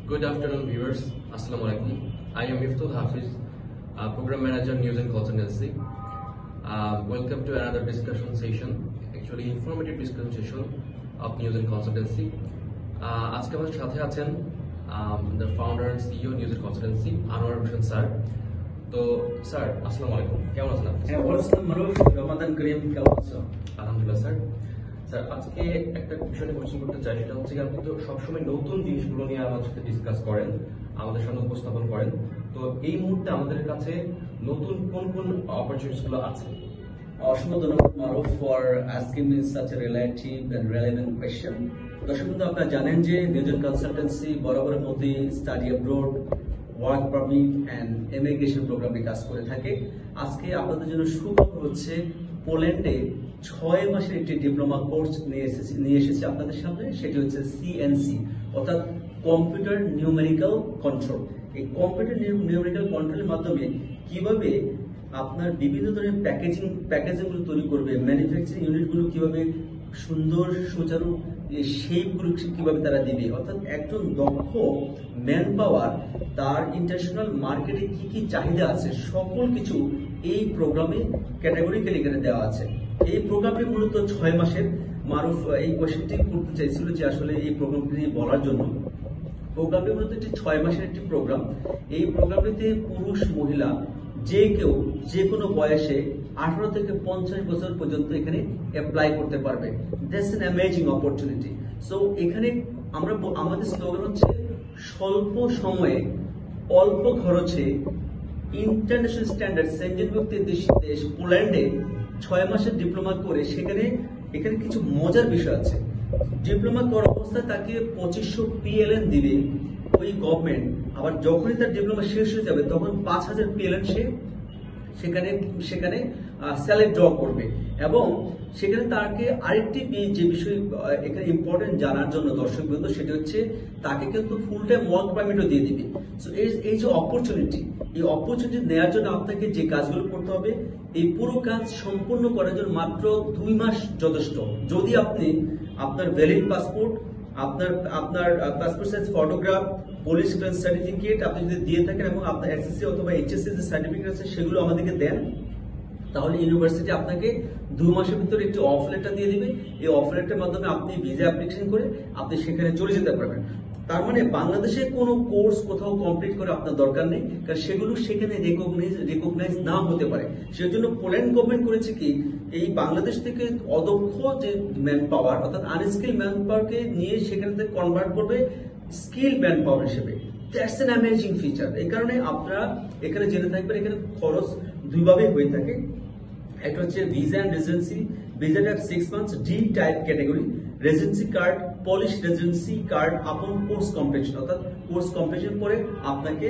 Good afternoon, viewers. Assalamu alaikum. I am Miftul Hafiz, Program Manager, News and Consultancy. Welcome to another discussion session, actually informative discussion session of News and Consultancy. আজকে আমাদের সাথে আছেন the founder and CEO News and Consultancy, Anwar Hussain sir. তো sir, আসসালামু আলাইকুম, কেমন আছেন আপনি? ওয়ালাইকুম মারুফ, রমাদান করিম, কেমন আছো? আলহামদুলিল্লাহ স্যার। স্যার, আজকে একটা বিষয় নিয়ে কোশ্চেন করতে চাই, সেটা হচ্ছে আপনি তো সবসময় নতুন জিনিসগুলো নিয়ে আমাদের সাথে ডিসকাস করেন, আমাদের সামনে উপস্থাপন করেন। তো এই মুহূর্তে আমাদের কাছে নতুন কোন কোন অপরচুনিটিস গুলো আছে? অসংখ্য ধন্যবাদ Maruf for asking me such a relative and relevant question. দর্শক বন্ধু, আপনারা জানেন যে নিউজ এন্ড কনসালটেন্সি বরাবরের মতোই study abroad, work permit and immigration প্রোগ্রামে কাজ করে থাকে। আজকে আপনাদের জন্য সুখবর হচ্ছে, পোল্যান্ডে 6 মাসের একটি ডিপ্লোমা কোর্স নিয়ে এসেছি আপনাদের সামনে। সেটি হচ্ছে সিএনসি, অর্থাৎ কম্পিউটার নিউমেরিক্যাল কন্ট্রোল। এই কম্পিউটার নিউমেরিক্যাল কন্ট্রোলের মাধ্যমে কিভাবে আপনার বিভিন্ন ধরনের প্যাকেজিংগুলো তৈরি করবে, ম্যানুফ্যাকচারিং ইউনিটগুলো কিভাবে সুন্দর সুচারু শেপগুলো কিভাবে তারা দিবে, অর্থাৎ একজন দক্ষ ম্যান পাওয়ার তার ইন্টারন্যাশনাল মার্কেটে কি কি চাহিদা আছে সকল কিছু এই প্রোগ্রামে ক্যাটাগরিক্যালি এখানে দেওয়া আছে। এই প্রোগ্রামটি মূলত 6 মাসের। মারুফ এই কোয়েশ্চেনটি করতে চাইছিল যে আসলে এই প্রোগ্রামটি নিয়ে বলার জন্য। প্রোগ্রামটি মূলত একটি 6 মাসের একটি প্রোগ্রাম। এই প্রোগ্রামটিতে পুরুষ মহিলা যে কেউ যে কোনো বয়সে 18 থেকে 50 বছর পর্যন্ত এখানে অ্যাপ্লাই করতে পারবে। That's an amazing opportunity. So এখানে আমাদের স্লোগান হচ্ছে স্বল্প সময়ে অল্প খরচে ইন্টারন্যাশনাল স্ট্যান্ডার্ড সেঞ্জনভুক্ত দেশ পোল্যান্ডে 6 মাসের ডিপ্লোমা করে এখানে কিছু মজার বিষয় আছে। ডিপ্লোমা করার অবস্থায় তাকে 2500 PLN দিবে ওই গভর্নমেন্ট। আবার যখনই তার ডিপ্লোমা শেষ হয়ে যাবে তখন 5000 PLN সে সেখানে স্যালারি ড্র করবে। এবং সেখানে তাকে আরেকটি যে বিষয় এখানে ইম্পর্টেন্ট জানার জন্য দর্শক বন্ধু, সেটা হচ্ছে তাকে কিন্তু ফুল টাইম ওয়ার্ক পারমিটও দিয়ে দিবে। সো এই যে অপরচুনিটি, এই অপরচুনিটি নেওয়ার জন্য আপনাকে যে কাজগুলো করতে হবে, এই পুরো কাজ সম্পূর্ণ করার জন্য মাত্র 2 মাস যথেষ্ট। যদি আপনি আপনার ভ্যালিড পাসপোর্ট, আপনার passport size photograph, police clearance certificate আপনি যদি দিয়ে থাকেন এবং আপনার এসএসসি অথবা এইচএসসি যে সার্টিফিকেট আছে সেগুলো আমাদেরকে দেন, তাহলে ইউনিভার্সিটি আপনাকে 2 মাসের ভিতরে একটি অফার লেটার দিয়ে দিবে। এই অফার লেটারের মাধ্যমে আপনি ভিসা অ্যাপ্লিকেশন করে আপনি সেখানে চলে যেতে পারবেন। তার মানে বাংলাদেশে কোনো কোর্স কোথাও কমপ্লিট করে আপনার দরকার নেই, কারণ সেগুলো সেখানে রেকগনাইজ না হতে পারে। সেজন্য পোল্যান্ড গভর্নমেন্ট করেছে কি, এই বাংলাদেশ থেকে অদক্ষ যে ম্যান পাওয়ার অর্থাৎ আনস্কিল ম্যান পাওয়ারকে নিয়ে সেখানে কনভার্ট করবে স্কিল ম্যান পাওয়ার হিসেবে। That's an amazing feature. এই কারণে আপনারা এখানে জেনে থাকবেন, এখানে খরচ দুইভাবে হয়ে থাকে। একটা হচ্ছে visa and residency. Visa type 6 months, D type category. Residency card, Polish residency card upon course completion, অর্থাৎ কোর্স কমপ্লিশন পরে আপনাকে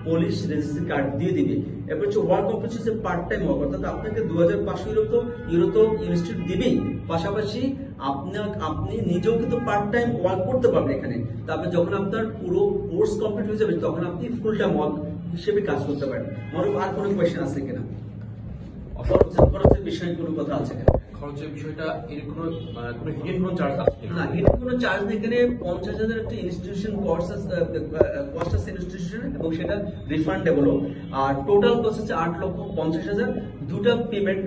পলিশ রেসিডেন্সি কার্ড দিয়ে দিবে। এরপর হচ্ছে work opportunity, part time work, অর্থাৎ আপনাকে 2500 ইউরো তো ইনস্টিটিউট দিবেই, পাশাপাশি আপনি নিজেও কিন্তু পার্ট টাইম ওয়ার্ক করতে পারবেন এখানে। তারপরে যখন আপনার পুরো কোর্স কমপ্লিট হয়ে যাবে তখন আপনি ফুল টাইম ওয়ার্ক হিসেবে কাজ করতে পারেন। মারুফ, আর কোনো কোয়েশ্চেন আছে কিনা? খরচের বিষয়ে কোনো কথা আছে কিনা? খরচের বিষয়টা এর কোনো হিডেন কোনো চার্জ আছে না, হিডেন কোনো চার্জ নেই। এখানে 50,000 একটা ইনস্টিটিউশন কস্ট আছে ইনস্টিটিউশন, এবং সেটা রিফান্ডেবল। আর টোটাল কস্ট হচ্ছে 8,50,000। দুটা পেমেন্ট,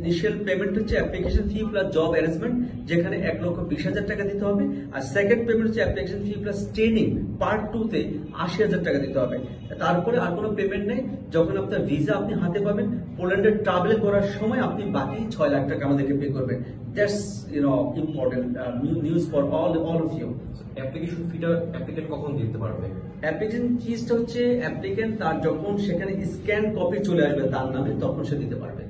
ইনিশিয়াল পেমেন্ট হচ্ছে application fee plus job arrangement, যেখানে 1,20,000 টাকা দিতে হবে। আর সেকেন্ড পেমেন্ট হচ্ছে application fee plus training part 2 তে 80,000 টাকা দিতে হবে। তারপরে আর কোনো পেমেন্ট নেই। যখন আপনার ভিসা আপনি হাতে পাবেন, পোল্যান্ডে ট্রাভেল করার সময় আপনি বাকি 6 লাখ টাকা আমাদেরকে পে করবেন। That's important news for all of you. Application ফিটা অ্যাপ্লিকেন্ট কখন দিতে পারবে? অ্যাপ্লিকেশন ফিসটা হচ্ছে অ্যাপ্লিকেন্ট তার যখন সেখানে স্ক্যান কপি চলে আসবে তার নামে, তখন সে দিতে পারবে।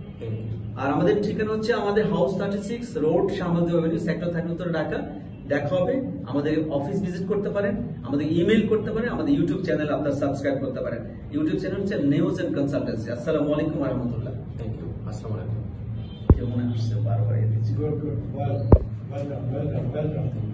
আর আমাদের ঠিকানা হচ্ছে আমাদের house 36 road, Shahbag Avenue, sector 73, Dhaka. দেখা হবে। আমাদের অফিস ভিজিট করতে পারেন, আমাদের ইমেইল করতে পারেন, আমাদের ইউটিউব চ্যানেল আপনারা সাবস্ক্রাইব করতে পারেন। ইউটিউব চ্যানেল হচ্ছে নিউজ এন্ড কনসালটেন্সি। আসসালামু আলাইকুম ওয়া রাহমাতুল্লাহ। Thank you. আসসালামু আলাইকুম। কেমন আসছে? বারবার Good. Welcome.